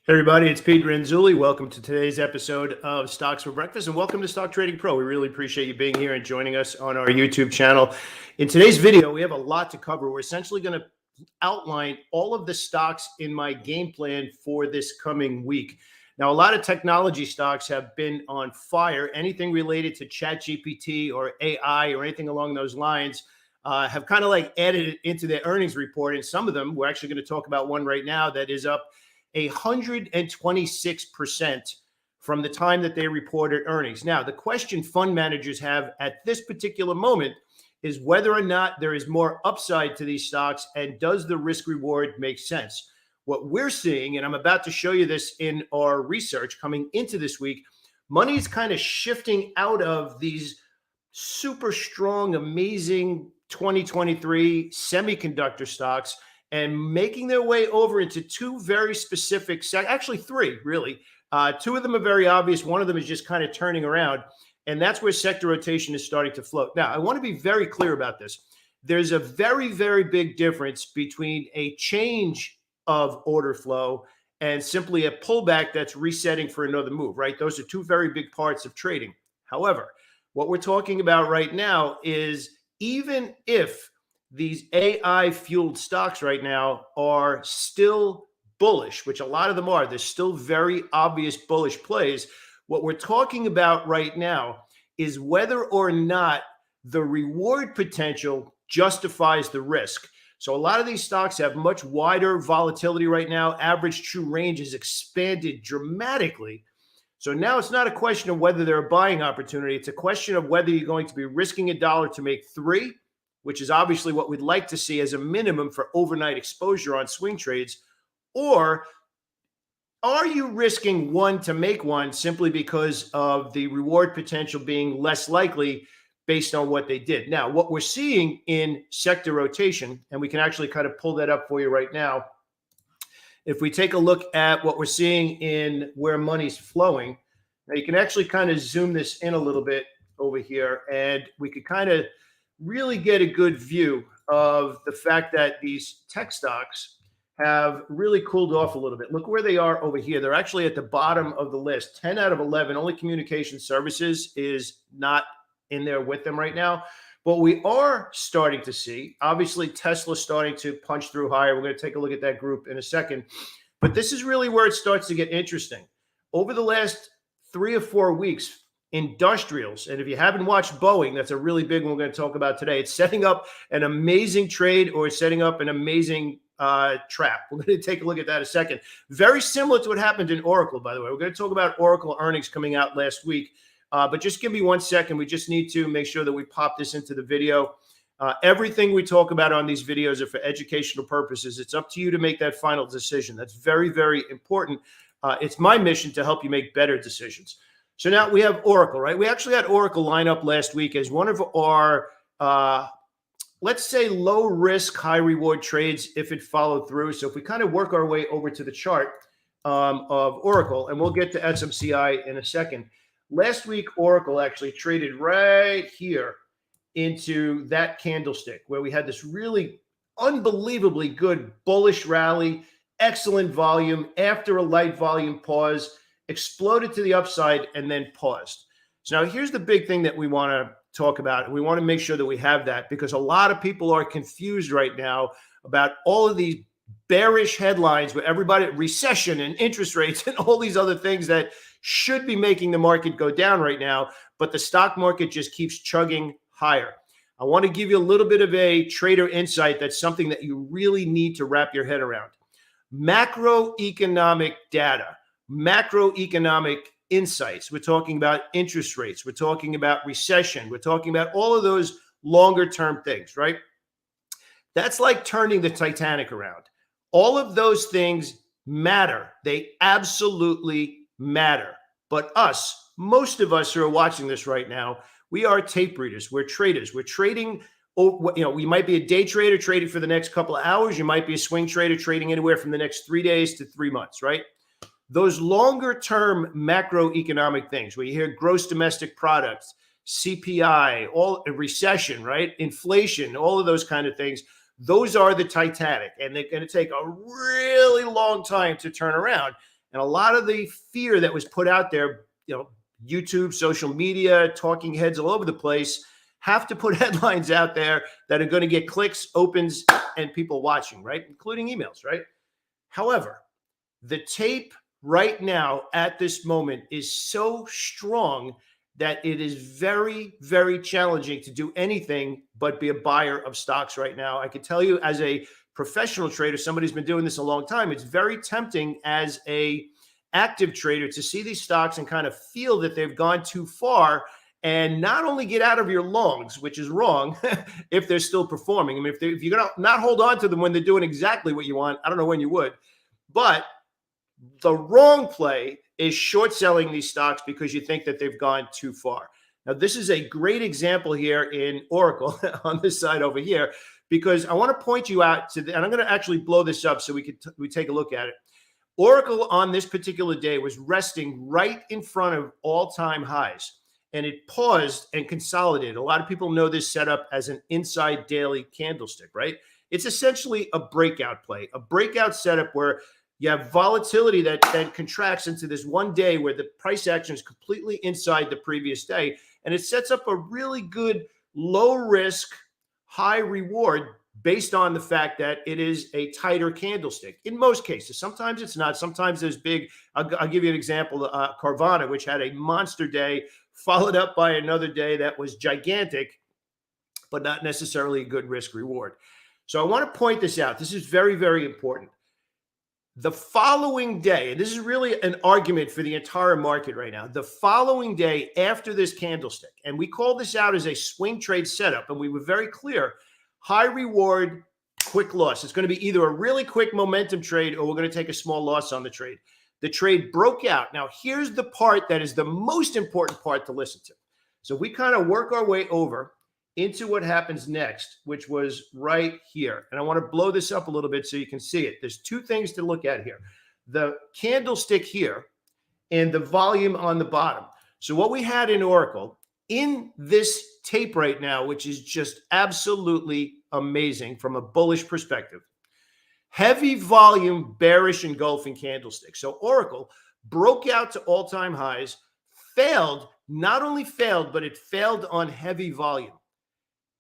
Hey everybody, it's Pete Renzulli. Welcome to today's episode of Stocks for Breakfast, and welcome to Stock Trading Pro. We really appreciate you being here and joining us on our YouTube channel. In today's video, we have a lot to cover. We're essentially going to outline all of the stocks in my game plan for this coming week. Now, a lot of technology stocks have been on fire. Anything related to Chat GPT or AI or anything along those lines have kind of like added it into their earnings report. And some of them, we're actually going to talk about one right now that is up 126% from the time that they reported earnings. Now, the question fund managers have at this particular moment is whether or not there is more upside to these stocks and does the risk reward make sense? What we're seeing, and I'm about to show you this in our research coming into this week, money is kind of shifting out of these super strong, amazing 2023 semiconductor stocks and making their way over into two very specific, actually three, really. Two of them are very obvious. One of them is just kind of turning around, and that's where sector rotation is starting to float. Now, I want to be very clear about this. There's a very, very big difference between a change of order flow and simply a pullback that's resetting for another move, right? Those are two very big parts of trading. However, what we're talking about right now is even if these AI-fueled stocks right now are still bullish, which a lot of them are. There's still very obvious bullish plays. What we're talking about right now is whether or not the reward potential justifies the risk. So a lot of these stocks have much wider volatility right now. Average true range has expanded dramatically. So now it's not a question of whether they're a buying opportunity. It's a question of whether you're going to be risking $1 to make $3, which is obviously what we'd like to see as a minimum for overnight exposure on swing trades, or are you risking $1 to make $1 simply because of the reward potential being less likely based on what they did? Now, what we're seeing in sector rotation, and we can actually kind of pull that up for you right now. If we take a look at what we're seeing in where money's flowing, now you can actually kind of zoom this in a little bit over here, and we could kind of really get a good view of the fact that these tech stocks have really cooled off a little bit. Look where they are over here. They're actually at the bottom of the list. 10 out of 11, only communication services is not in there with them right now. But we are starting to see, obviously, Tesla starting to punch through higher. We're going to take a look at that group in a second. But this is really where it starts to get interesting. Over the last 3 or 4 weeks, industrials, and if you haven't watched Boeing, that's a really big one we're going to talk about today. It's setting up an amazing trade, or it's setting up an amazing trap. We're going to take a look at that in a second. Very similar to what happened in Oracle, by the way. We're going to talk about Oracle earnings coming out last week. But just give me 1 second. We just need to make sure that we pop this into the video. Everything we talk about on these videos are for educational purposes. It's up to you to make that final decision. That's very, very important. It's my mission to help you make better decisions. So now we have Oracle, right? We actually had Oracle line up last week as one of our, let's say, low risk, high reward trades if it followed through. So if we kind of work our way over to the chart of Oracle, and we'll get to SMCI in a second. Last week, Oracle actually traded right here into that candlestick where we had this really unbelievably good bullish rally, excellent volume after a light volume pause, exploded to the upside, and then paused. So now here's the big thing that we want to talk about. We want to make sure that we have that because a lot of people are confused right now about all of these bearish headlines with everybody, recession and interest rates and all these other things that should be making the market go down right now, but the stock market just keeps chugging higher. I want to give you a little bit of a trader insight. That's something that you really need to wrap your head around. Macroeconomic data, macroeconomic insights. We're talking about interest rates. We're talking about recession. We're talking about all of those longer term things, right? That's like turning the Titanic around. All of those things matter. They absolutely matter. But us, most of us who are watching this right now, we are tape readers. We're traders. We're trading. We might be a day trader trading for the next couple of hours. You might be a swing trader trading anywhere from the next 3 days to 3 months, right? Those longer term macroeconomic things where you hear gross domestic products, CPI, all recession, right? Inflation, all of those kind of things. Those are the Titanic, and they're going to take a really long time to turn around. And a lot of the fear that was put out there, YouTube, social media, talking heads all over the place, have to put headlines out there that are going to get clicks, opens, and people watching, right? Including emails, right? However, the tape right now at this moment is so strong that it is very, very challenging to do anything but be a buyer of stocks right now. I can tell you as a professional trader, somebody who's been doing this a long time, it's very tempting as a active trader to see these stocks and kind of feel that they've gone too far and not only get out of your longs, which is wrong if they're still performing. I mean, if you're going to not hold on to them when they're doing exactly what you want, I don't know when you would. But the wrong play is short selling these stocks because you think that they've gone too far. Now, this is a great example here in Oracle on this side over here, because I want to point you out to, and I'm going to actually blow this up so we take a look at it. Oracle on this particular day was resting right in front of all-time highs, and it paused and consolidated. A lot of people know this setup as an inside daily candlestick, right? It's essentially a breakout play, a breakout setup where you have volatility that then contracts into this one day where the price action is completely inside the previous day. And it sets up a really good low risk, high reward based on the fact that it is a tighter candlestick in most cases. Sometimes it's not. Sometimes there's big. I'll give you an example. Carvana, which had a monster day, followed up by another day that was gigantic, but not necessarily a good risk reward. So I want to point this out. This is very, very important. The following day, and this is really an argument for the entire market right now, the following day after this candlestick, and we call this out as a swing trade setup, and we were very clear, high reward, quick loss. It's going to be either a really quick momentum trade or we're going to take a small loss on the trade. The trade broke out. Now, here's the part that is the most important part to listen to. So we kind of work our way over into what happens next, which was right here. And I want to blow this up a little bit so you can see it. There's two things to look at here. The candlestick here and the volume on the bottom. So what we had in Oracle in this tape right now, which is just absolutely amazing from a bullish perspective. Heavy volume, bearish engulfing candlestick. So Oracle broke out to all-time highs, failed, not only failed, but it failed on heavy volume.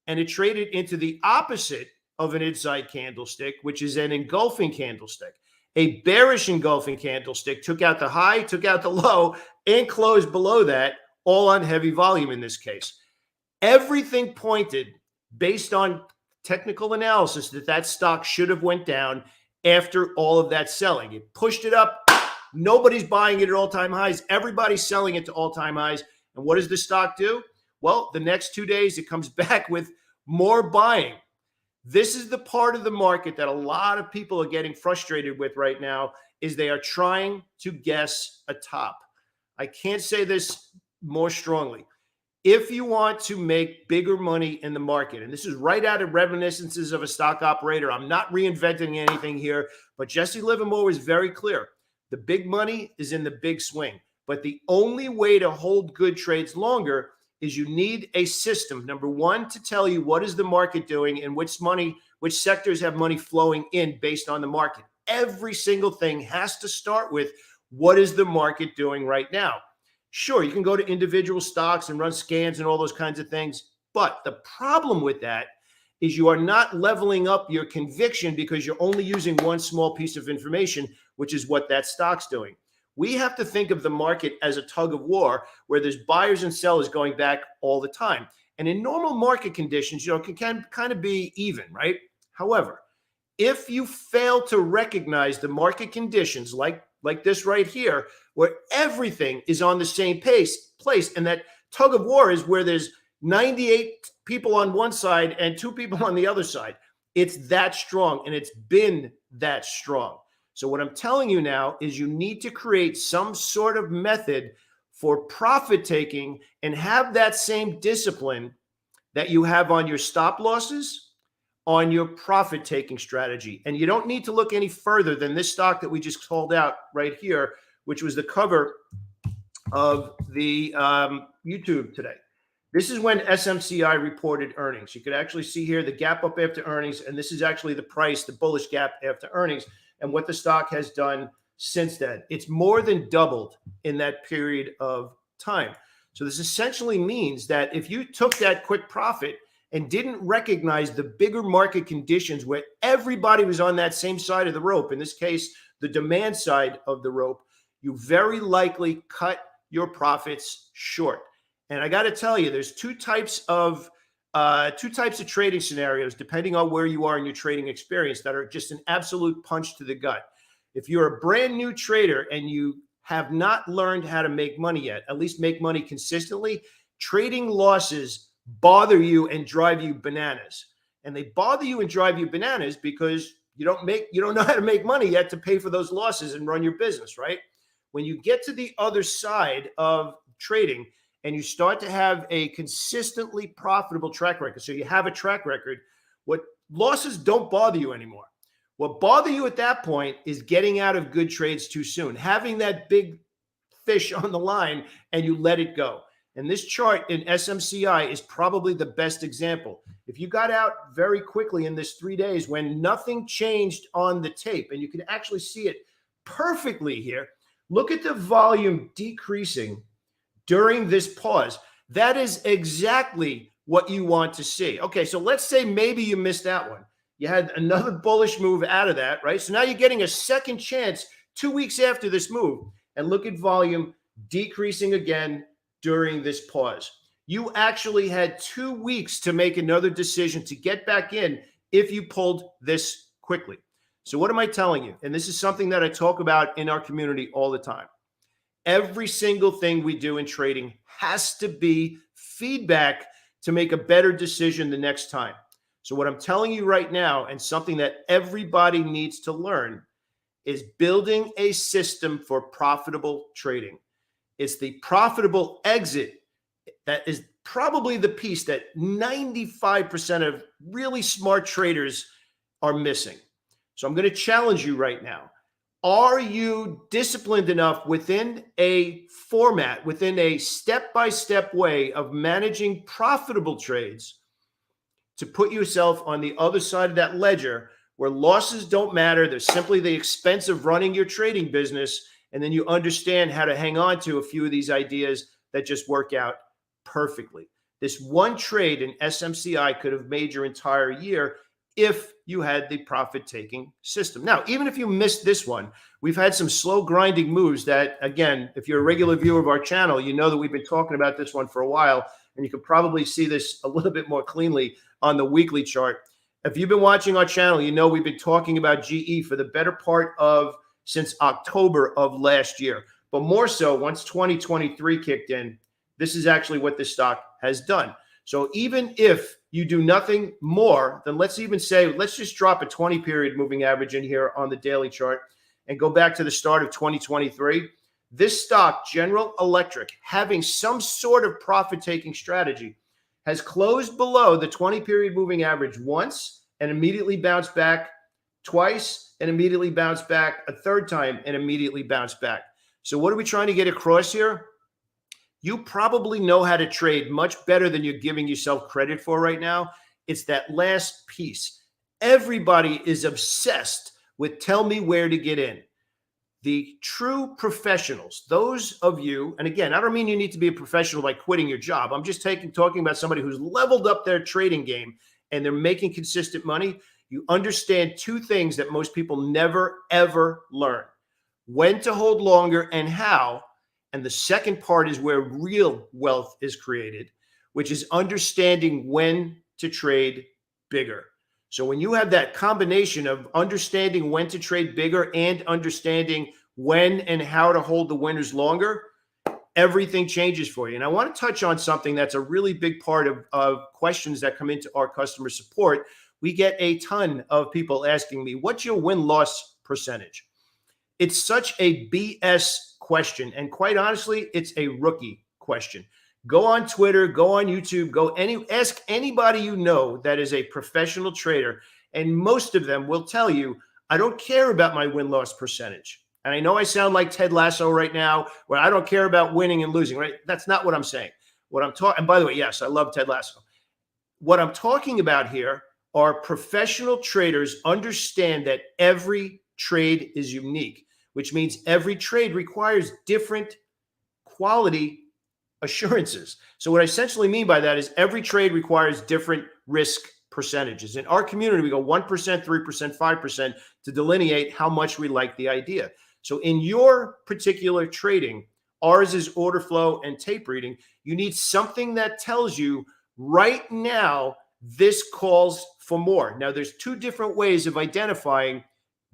And it traded into the opposite of an inside candlestick, which is an engulfing candlestick. A bearish engulfing candlestick took out the high, took out the low, and closed below that, all on heavy volume in this case. Everything pointed, based on technical analysis, that stock should have went down after all of that selling. It pushed it up. Nobody's buying it at all-time highs. Everybody's selling it to all-time highs. And what does the stock do? Well, the next 2 days, it comes back with more buying. This is the part of the market that a lot of people are getting frustrated with right now, is they are trying to guess a top. I can't say this more strongly. If you want to make bigger money in the market, and this is right out of reminiscences of a stock operator, I'm not reinventing anything here, but Jesse Livermore was very clear. The big money is in the big swing. But the only way to hold good trades longer is you need a system, number one, to tell you what is the market doing and which sectors have money flowing in based on the market. Every single thing has to start with what is the market doing right now. Sure, you can go to individual stocks and run scans and all those kinds of things, but the problem with that is you are not leveling up your conviction because you're only using one small piece of information, which is what that stock's doing. We have to think of the market as a tug of war where there's buyers and sellers going back all the time. And in normal market conditions, it can kind of be even, right? However, if you fail to recognize the market conditions like this right here, where everything is on the same place, and that tug of war is where there's 98 people on one side and 2 people on the other side. It's that strong, and it's been that strong. So what I'm telling you now is you need to create some sort of method for profit taking and have that same discipline that you have on your stop losses, on your profit taking strategy. And you don't need to look any further than this stock that we just called out right here, which was the cover of the YouTube today. This is when SMCI reported earnings. You could actually see here the gap up after earnings, and this is actually the price, the bullish gap after earnings, and what the stock has done since then. It's more than doubled in that period of time. So this essentially means that if you took that quick profit and didn't recognize the bigger market conditions where everybody was on that same side of the rope, in this case, the demand side of the rope, you very likely cut your profits short. And I got to tell you, there's two types of trading scenarios, depending on where you are in your trading experience, that are just an absolute punch to the gut. If you're a brand new trader and you have not learned how to make money yet, at least make money consistently, trading losses bother you and drive you bananas. And they bother you and drive you bananas because you don't know how to make money yet to pay for those losses and run your business, right? When you get to the other side of trading and you start to have a consistently profitable track record, so you have a track record, what losses don't bother you anymore. What bothers you at that point is getting out of good trades too soon, having that big fish on the line and you let it go. And this chart in SMCI is probably the best example. If you got out very quickly in this 3 days when nothing changed on the tape, and you can actually see it perfectly here, look at the volume decreasing during this pause. That is exactly what you want to see. Okay, so let's say maybe you missed that one. You had another bullish move out of that, right? So now you're getting a second chance 2 weeks after this move. And look at volume decreasing again during this pause. You actually had 2 weeks to make another decision to get back in if you pulled this quickly. So what am I telling you? And this is something that I talk about in our community all the time. Every single thing we do in trading has to be feedback to make a better decision the next time. So what I'm telling you right now, and something that everybody needs to learn, is building a system for profitable trading. It's the profitable exit that is probably the piece that 95% of really smart traders are missing. So I'm going to challenge you right now. Are you disciplined enough within a format, within a step-by-step way of managing profitable trades to put yourself on the other side of that ledger where losses don't matter? They're simply the expense of running your trading business. And then you understand how to hang on to a few of these ideas that just work out perfectly. This one trade in SMCI could have made your entire year if you had the profit-taking system. Now, even if you missed this one, we've had some slow grinding moves that, again, if you're a regular viewer of our channel, you know that we've been talking about this one for a while, and you can probably see this a little bit more cleanly on the weekly chart. If you've been watching our channel, you know we've been talking about GE for the better part of since October of last year. But more so, once 2023 kicked in, this is actually what this stock has done. So even if you do nothing more than, let's even say, let's just drop a 20-period moving average in here on the daily chart and go back to the start of 2023, this stock, General Electric, having some sort of profit-taking strategy, has closed below the 20-period moving average once and immediately bounced back, twice and immediately bounced back, a third time and immediately bounced back. So what are we trying to get across here? You probably know how to trade much better than you're giving yourself credit for right now. It's that last piece. Everybody is obsessed with tell me where to get in. The true professionals, those of you, and again, I don't mean you need to be a professional by quitting your job. I'm just talking about somebody who's leveled up their trading game and they're making consistent money. You understand two things that most people never, ever learn: when to hold longer and how. And the second part is where real wealth is created, which is understanding when to trade bigger. So when you have that combination of understanding when to trade bigger and understanding when and how to hold the winners longer, everything changes for you. And I want to touch on something that's a really big part of questions that come into our customer support. We get a ton of people asking me, what's your win-loss percentage? It's such a BS question. And quite honestly, it's a rookie question. Go on Twitter, go on YouTube, ask anybody you know that is a professional trader. And most of them will tell you, I don't care about my win-loss percentage. And I know I sound like Ted Lasso right now, where I don't care about winning and losing, right? That's not what I'm saying. What I'm talking, and by the way, yes, I love Ted Lasso. What I'm talking about here are professional traders understand that every trade is unique. which means every trade requires different quality assurances. So what I essentially mean by that is every trade requires different risk percentages. In our community, we go 1%, 3%, 5% to delineate how much we like the idea. So in your particular trading, ours is order flow and tape reading. You need something that tells you right now this calls for more. Now, there's two different ways of identifying,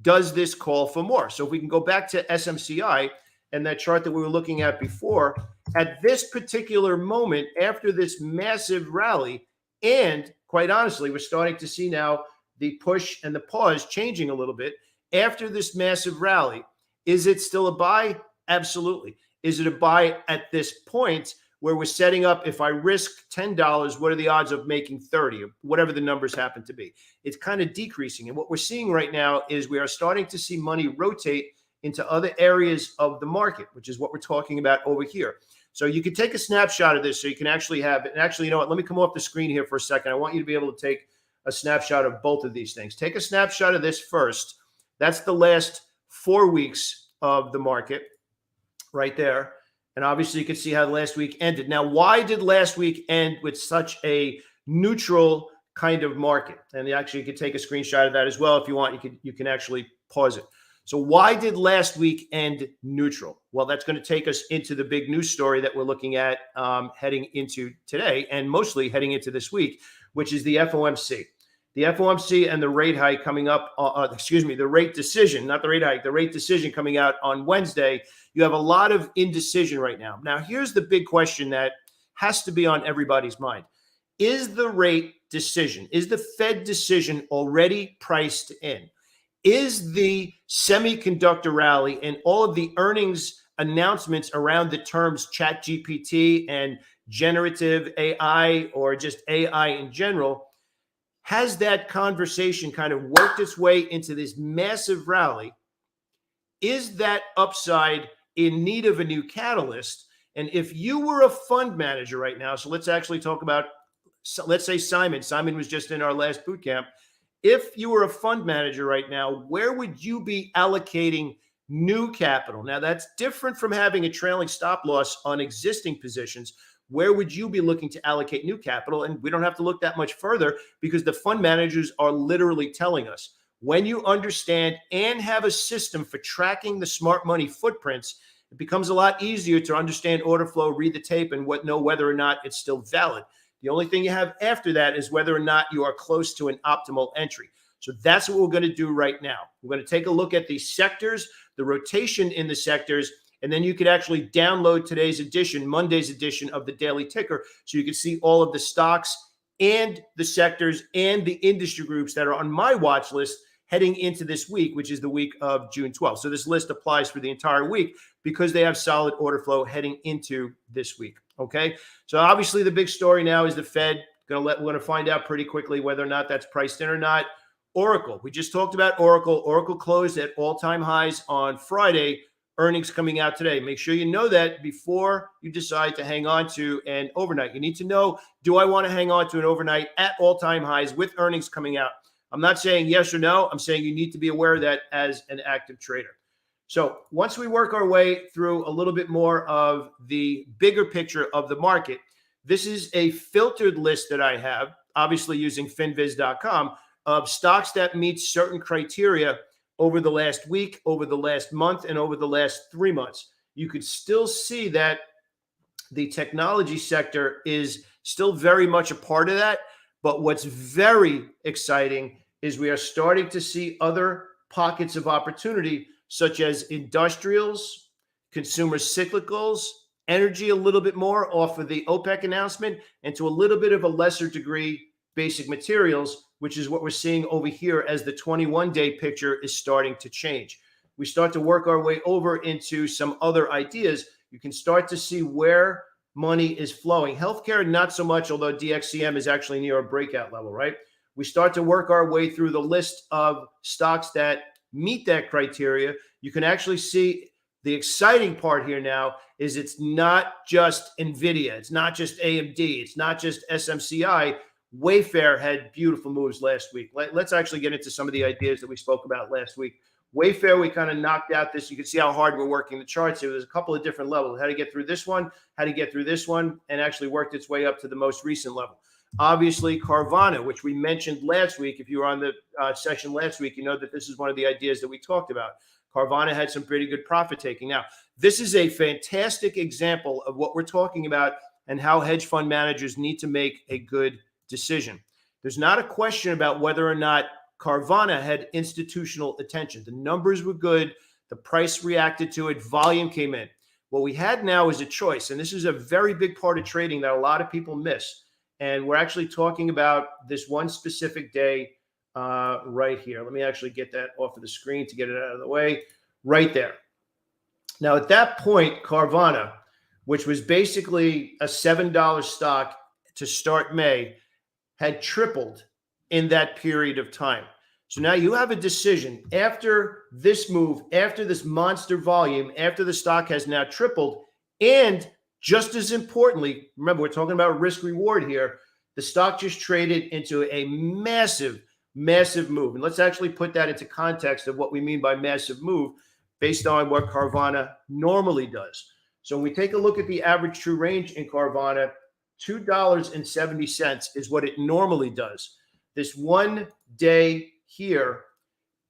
does this call for more? So if we can go back to SMCI and that chart that we were looking at before, at this particular moment, after this massive rally, and quite honestly, we're starting to see now the push and the pause changing a little bit. After this massive rally, is it still a buy? Absolutely. Is it a buy at this point where we're setting up, if I risk $10, what are the odds of making 30 or whatever the numbers happen to be? It's kind of decreasing. And what we're seeing right now is we are starting to see money rotate into other areas of the market, which is what we're talking about over here. So you can take a snapshot of this so you can actually have it. And actually, you know what? Let me come off the screen here for a second. I want you to be able to take a snapshot of both of these things. Take a snapshot of this first. That's the last 4 weeks of the market right there. And obviously, you can see how last week ended. Now, why did last week end with such a neutral kind of market? And actually, you can take a screenshot of that as well if you want. You can actually pause it. So why did last week end neutral? Well, that's going to take us into the big news story that we're looking at heading into today and mostly heading into this week, which is the FOMC. The FOMC and the rate hike coming up, the rate decision, not the rate hike, the rate decision coming out on Wednesday. You have a lot of indecision right now. Now, here's the big question that has to be on everybody's mind. Is the rate decision, is the Fed decision already priced in? Is the semiconductor rally and all of the earnings announcements around the terms Chat GPT and generative AI or just AI in general, has that conversation kind of worked its way into this massive rally? Is that upside in need of a new catalyst? And if you were a fund manager right now, so let's actually talk about, let's say Simon. Simon was just in our last boot camp. If you were a fund manager right now, where would you be allocating new capital? Now, that's different from having a trailing stop loss on existing positions. Where would you be looking to allocate new capital? And we don't have to look that much further because the fund managers are literally telling us, when you understand and have a system for tracking the smart money footprints, it becomes a lot easier to understand order flow, read the tape, and know whether or not it's still valid. The only thing you have after that is whether or not you are close to an optimal entry. So that's what we're going to do right now. We're going to take a look at the sectors, the rotation in the sectors, and then you could actually download today's edition, Monday's edition of the Daily Ticker, so you can see all of the stocks and the sectors and the industry groups that are on my watch list heading into this week, which is the week of June 12th. So this list applies for the entire week because they have solid order flow heading into this week. Okay. So obviously the big story now is the Fed. We're going to find out pretty quickly whether or not that's priced in or not. Oracle. We just talked about Oracle. Oracle closed at all-time highs on Friday. Earnings coming out today. Make sure you know that before you decide to hang on to an overnight. You need to know, do I want to hang on to an overnight at all-time highs with earnings coming out? I'm not saying yes or no. I'm saying you need to be aware of that as an active trader. So once we work our way through a little bit more of the bigger picture of the market, this is a filtered list that I have, obviously using finviz.com, of stocks that meet certain criteria over the last week, over the last month, and over the last 3 months. You could still see that the technology sector is still very much a part of that. But what's very exciting is we are starting to see other pockets of opportunity, such as industrials, consumer cyclicals, energy a little bit more off of the OPEC announcement, and to a little bit of a lesser degree, basic materials, which is what we're seeing over here as the 21-day picture is starting to change. We start to work our way over into some other ideas. You can start to see where money is flowing. Healthcare, not so much, although DXCM is actually near a breakout level, right? We start to work our way through the list of stocks that meet that criteria. You can actually see the exciting part here now is it's not just NVIDIA. It's not just AMD. It's not just SMCI. Wayfair had beautiful moves last week. Let's actually get into some of the ideas that we spoke about last week. Wayfair, we kind of knocked out this. You can see how hard we're working the charts. There was a couple of different levels. How to get through this one, how to get through this one, and actually worked its way up to the most recent level. Obviously, Carvana, which we mentioned last week. If you were on the session last week, you know that this is one of the ideas that we talked about. Carvana had some pretty good profit taking. Now, this is a fantastic example of what we're talking about and how hedge fund managers need to make a good decision. There's not a question about whether or not Carvana had institutional attention. The numbers were good. The price reacted to it. Volume came in. What we had now is a choice. And this is a very big part of trading that a lot of people miss. And we're actually talking about this one specific day right here. Let me actually get that off of the screen to get it out of the way. Right there. Now, at that point, Carvana, which was basically a $7 stock to start May, had tripled in that period of time. So now you have a decision after this move, after this monster volume, after the stock has now tripled, and just as importantly, remember, we're talking about risk reward here. The stock just traded into a massive, massive move. And let's actually put that into context of what we mean by massive move based on what Carvana normally does. So when we take a look at the average true range in Carvana, $2.70 is what it normally does. This one day here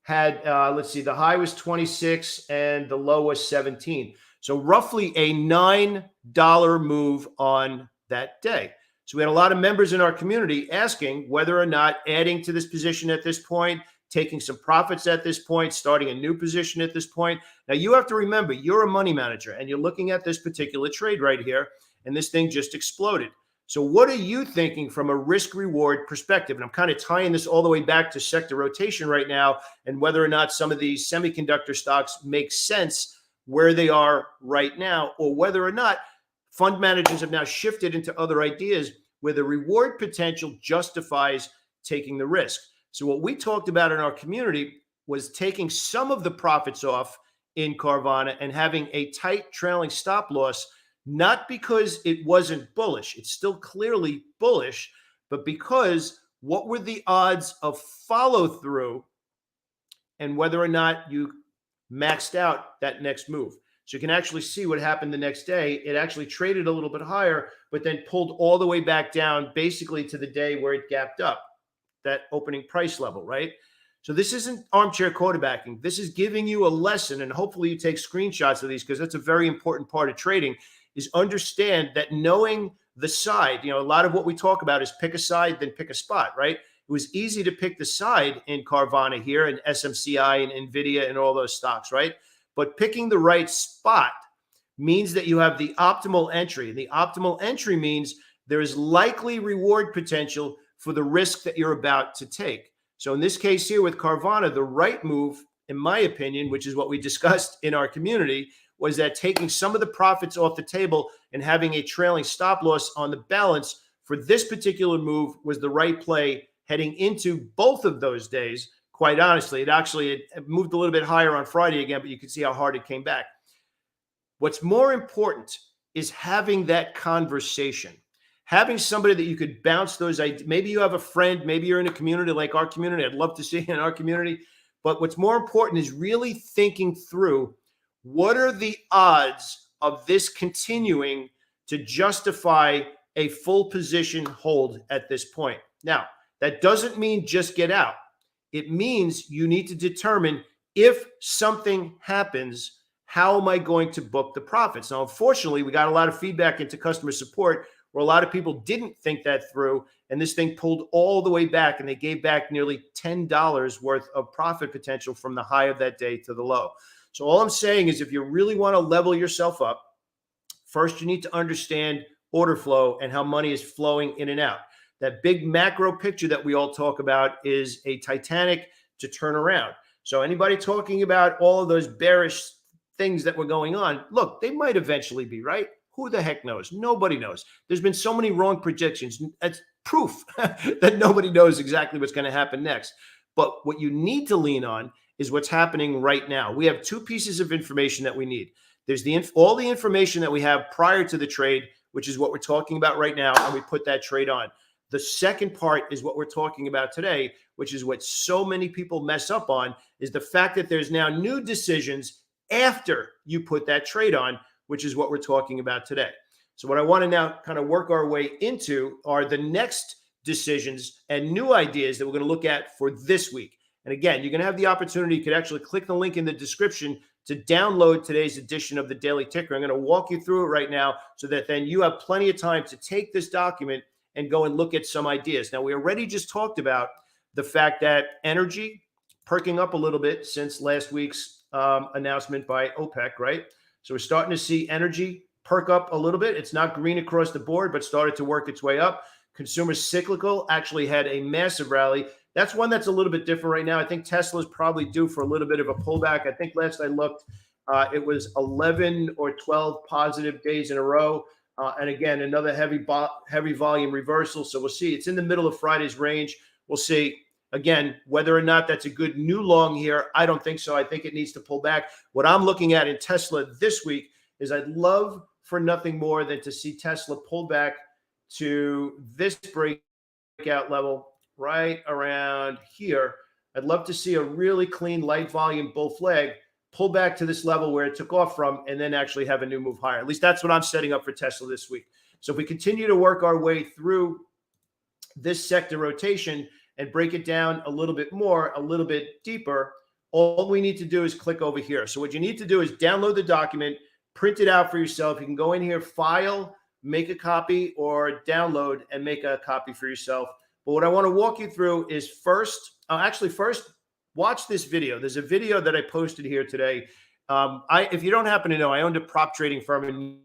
had, let's see, the high was 26 and the low was 17. So roughly a $9 move on that day. So we had a lot of members in our community asking whether or not adding to this position at this point, taking some profits at this point, starting a new position at this point. Now you have to remember, you're a money manager and you're looking at this particular trade right here, and this thing just exploded. So what are you thinking from a risk reward perspective? And I'm kind of tying this all the way back to sector rotation right now and whether or not some of these semiconductor stocks make sense where they are right now, or whether or not fund managers have now shifted into other ideas where the reward potential justifies taking the risk. So what we talked about in our community was taking some of the profits off in Carvana and having a tight trailing stop loss, not because it wasn't bullish. It's still clearly bullish, but because what were the odds of follow through and whether or not you maxed out that next move. So you can actually see what happened the next day. It actually traded a little bit higher, but then pulled all the way back down basically to the day where it gapped up, that opening price level, right? So this isn't armchair quarterbacking. This is giving you a lesson, and hopefully you take screenshots of these because that's a very important part of trading, is understand that knowing the side, a lot of what we talk about is pick a side, then pick a spot, right? It was easy to pick the side in Carvana here and SMCI and NVIDIA and all those stocks, right? But picking the right spot means that you have the optimal entry. The optimal entry means there is likely reward potential for the risk that you're about to take. So in this case here with Carvana, the right move, in my opinion, which is what we discussed in our community, was that taking some of the profits off the table and having a trailing stop loss on the balance for this particular move was the right play heading into both of those days. Quite honestly, it moved a little bit higher on Friday again, but you can see how hard it came back. What's more important is having that conversation, having somebody that you could bounce those ideas. Maybe you have a friend, maybe you're in a community like our community. I'd love to see you in our community. But what's more important is really thinking through what are the odds of this continuing to justify a full position hold at this point. Now, that doesn't mean just get out. It means you need to determine if something happens, how am I going to book the profits? Now, unfortunately, we got a lot of feedback into customer support where a lot of people didn't think that through, and this thing pulled all the way back, and they gave back nearly $10 worth of profit potential from the high of that day to the low. So all I'm saying is if you really want to level yourself up, first you need to understand order flow and how money is flowing in and out. That big macro picture that we all talk about is a Titanic to turn around. So anybody talking about all of those bearish things that were going on, look, they might eventually be right. Who the heck knows? Nobody knows. There's been so many wrong projections. That's proof that nobody knows exactly what's going to happen next. But what you need to lean on is what's happening right now. We have two pieces of information that we need. There's all the information that we have prior to the trade, which is what we're talking about right now, and we put that trade on. The second part is what we're talking about today, which is what so many people mess up on, is the fact that there's now new decisions after you put that trade on, which is what we're talking about today. So what I want to now kind of work our way into are the next decisions and new ideas that we're going to look at for this week. And again, you're going to have the opportunity. You could actually click the link in the description to download today's edition of the Daily Ticker. I'm going to walk you through it right now so that then you have plenty of time to take this document and go and look at some ideas. Now, we already just talked about the fact that energy perking up a little bit since last week's announcement by OPEC, right? So we're starting to see energy perk up a little bit. It's not green across the board, but started to work its way up. Consumer cyclical actually had a massive rally. That's one that's a little bit different right now. I think Tesla's probably due for a little bit of a pullback. I think last I looked, it was 11 or 12 positive days in a row. And again, another heavy volume reversal. So we'll see. It's in the middle of Friday's range. We'll see. Again, whether or not that's a good new long here, I don't think so. I think it needs to pull back. What I'm looking at in Tesla this week is I'd love for nothing more than to see Tesla pull back to this breakout level right around here. I'd love to see a really clean light volume bull flag pull back to this level where it took off from and then actually have a new move higher. At least that's what I'm setting up for Tesla this week. So if we continue to work our way through this sector rotation and break it down a little bit more, a little bit deeper, all we need to do is click over here. So what you need to do is download the document, print it out for yourself. You can go in here, file, make a copy, or download and make a copy for yourself. But what I want to walk you through is first watch this video. There's a video that I posted here today. If you don't happen to know, I owned a prop trading firm in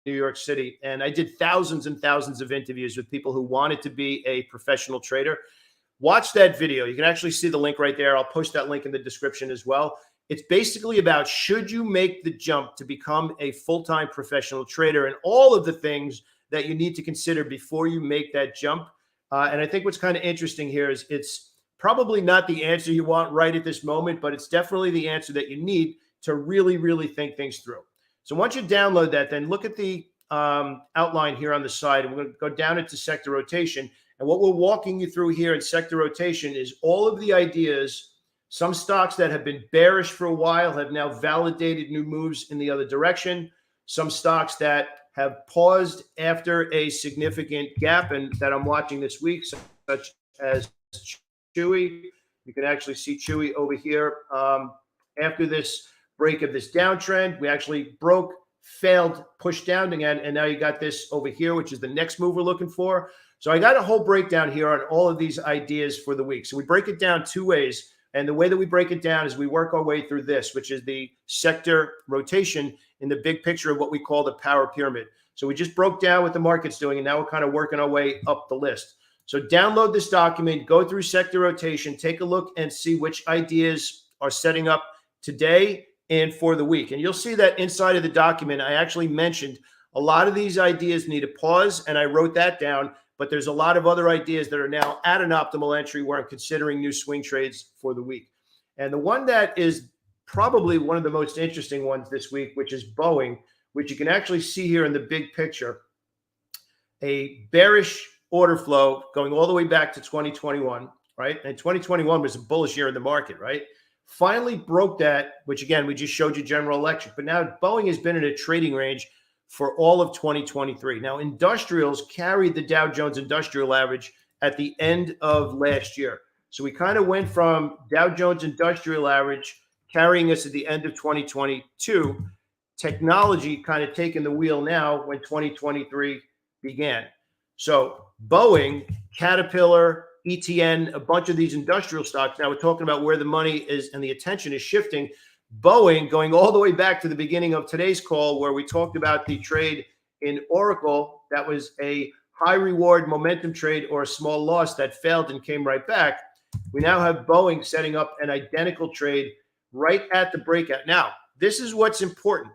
New York City, and I did thousands and thousands of interviews with people who wanted to be a professional trader. Watch that video. You can actually see the link right there. I'll post that link in the description as well. It's basically about, should you make the jump to become a full-time professional trader, and all of the things that you need to consider before you make that jump. And I think what's kind of interesting here is it's probably not the answer you want right at this moment, but it's definitely the answer that you need to really, really think things through. So once you download that, then look at the outline here on the side. And we're going to go down into sector rotation. And what we're walking you through here in sector rotation is all of the ideas. Some stocks that have been bearish for a while have now validated new moves in the other direction. Some stocks that have paused after a significant gap and that I'm watching this week, such as Chewy. You can actually see Chewy over here. After this break of this downtrend, we actually broke, failed, pushed down again, and now you got this over here, which is the next move we're looking for. So I got a whole breakdown here on all of these ideas for the week. So we break it down two ways. And the way that we break it down is we work our way through this, which is the sector rotation in the big picture of what we call the power pyramid. So we just broke down what the market's doing, and now we're kind of working our way up the list. So download this document, go through sector rotation, take a look and see which ideas are setting up today and for the week. And you'll see that inside of the document, I actually mentioned a lot of these ideas need a pause, and I wrote that down. But there's a lot of other ideas that are now at an optimal entry where I'm considering new swing trades for the week. And the one that is probably one of the most interesting ones this week, which is Boeing, which you can actually see here in the big picture, a bearish order flow going all the way back to 2021, right? And 2021 was a bullish year in the market, right? Finally broke that, which again, we just showed you General Electric. But now Boeing has been in a trading range for all of 2023. Now, industrials carried the Dow Jones Industrial Average at the end of last year. So we kind of went from Dow Jones Industrial Average carrying us at the end of 2022, technology kind of taking the wheel now when 2023 began. So Boeing, Caterpillar, ETN, a bunch of these industrial stocks. Now we're talking about where the money is and the attention is shifting. Boeing, going all the way back to the beginning of today's call where we talked about the trade in Oracle, that was a high reward momentum trade or a small loss that failed and came right back. We now have Boeing setting up an identical trade right at the breakout. Now, this is what's important.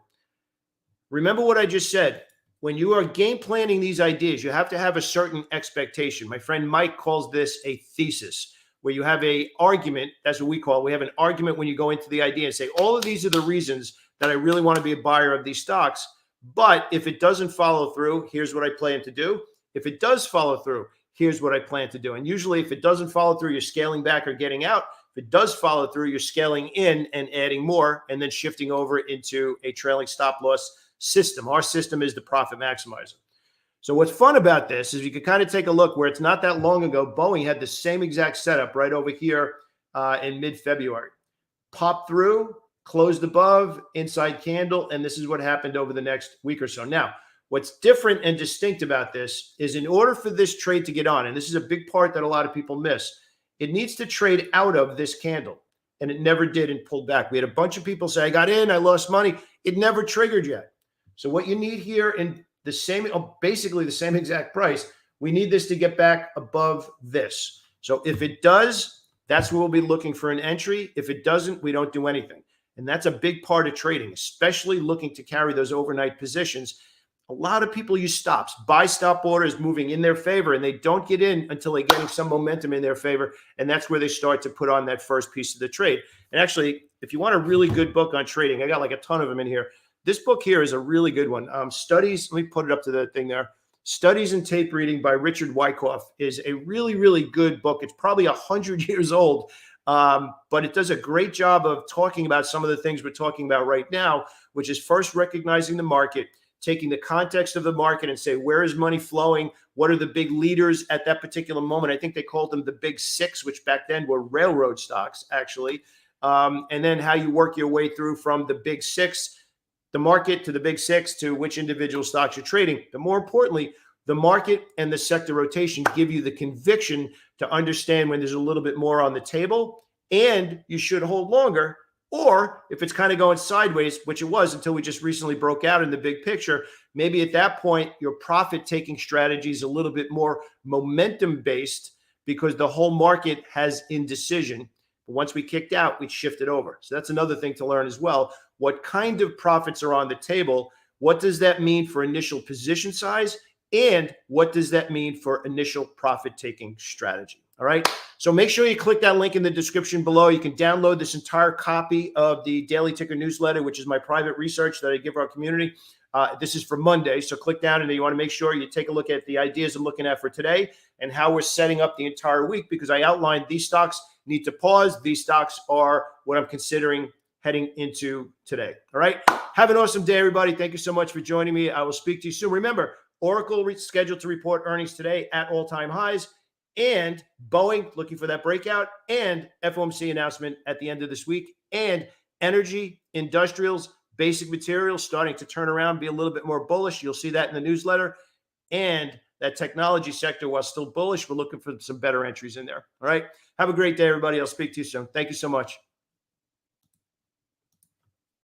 Remember what I just said. When you are game planning these ideas, you have to have a certain expectation. My friend Mike calls this a thesis, where you have an argument. That's what we call it. We have an argument when you go into the idea and say, all of these are the reasons that I really want to be a buyer of these stocks. But if it doesn't follow through, here's what I plan to do. If it does follow through, here's what I plan to do. And usually if it doesn't follow through, you're scaling back or getting out. If it does follow through, you're scaling in and adding more and then shifting over into a trailing stop loss system. Our system is the profit maximizer. So what's fun about this is you can kind of take a look where it's not that long ago. Boeing had the same exact setup right over here in mid-February. Popped through, closed above, inside candle, and this is what happened over the next week or so. Now, what's different and distinct about this is in order for this trade to get on, and this is a big part that a lot of people miss, it needs to trade out of this candle, and it never did and pulled back. We had a bunch of people say, I got in, I lost money. It never triggered yet. So what you need here in the same, basically the same exact price, we need this to get back above this. So if it does, that's where we'll be looking for an entry. If it doesn't, we don't do anything. And that's a big part of trading, especially looking to carry those overnight positions. A lot of people use stops, buy stop orders moving in their favor, and they don't get in until they're getting some momentum in their favor. And that's where they start to put on that first piece of the trade. And actually, if you want a really good book on trading, I got like a ton of them in here. This book here is a really good one. Studies, let me put it up to the thing there. Studies and Tape Reading by Richard Wyckoff is a really, really good book. It's probably 100 years old, but it does a great job of talking about some of the things we're talking about right now, which is first recognizing the market, taking the context of the market and say, where is money flowing? What are the big leaders at that particular moment? I think they called them the big six, which back then were railroad stocks, actually. And then how you work your way through from the big six, the market, to the big six, to which individual stocks you're trading. But more importantly, the market and the sector rotation give you the conviction to understand when there's a little bit more on the table and you should hold longer. Or if it's kind of going sideways, which it was until we just recently broke out in the big picture, maybe at that point, your profit-taking strategy is a little bit more momentum-based because the whole market has indecision. But once we kicked out, we shifted over. So that's another thing to learn as well. What kind of profits are on the table? What does that mean for initial position size? And what does that mean for initial profit-taking strategy? All right. So make sure you click that link in the description below. You can download this entire copy of the Daily Ticker newsletter, which is my private research that I give our community. This is for Monday. So click down and you want to make sure you take a look at the ideas I'm looking at for today and how we're setting up the entire week, because I outlined these stocks need to pause. These stocks are what I'm considering heading into today. All right. Have an awesome day, everybody. Thank you so much for joining me. I will speak to you soon. Remember, Oracle scheduled to report earnings today at all-time highs, and Boeing looking for that breakout, and FOMC announcement at the end of this week, and energy, industrials, basic materials starting to turn around, be a little bit more bullish. You'll see that in the newsletter. And that technology sector, while still bullish, we're looking for some better entries in there. All right. Have a great day, everybody. I'll speak to you soon. Thank you so much.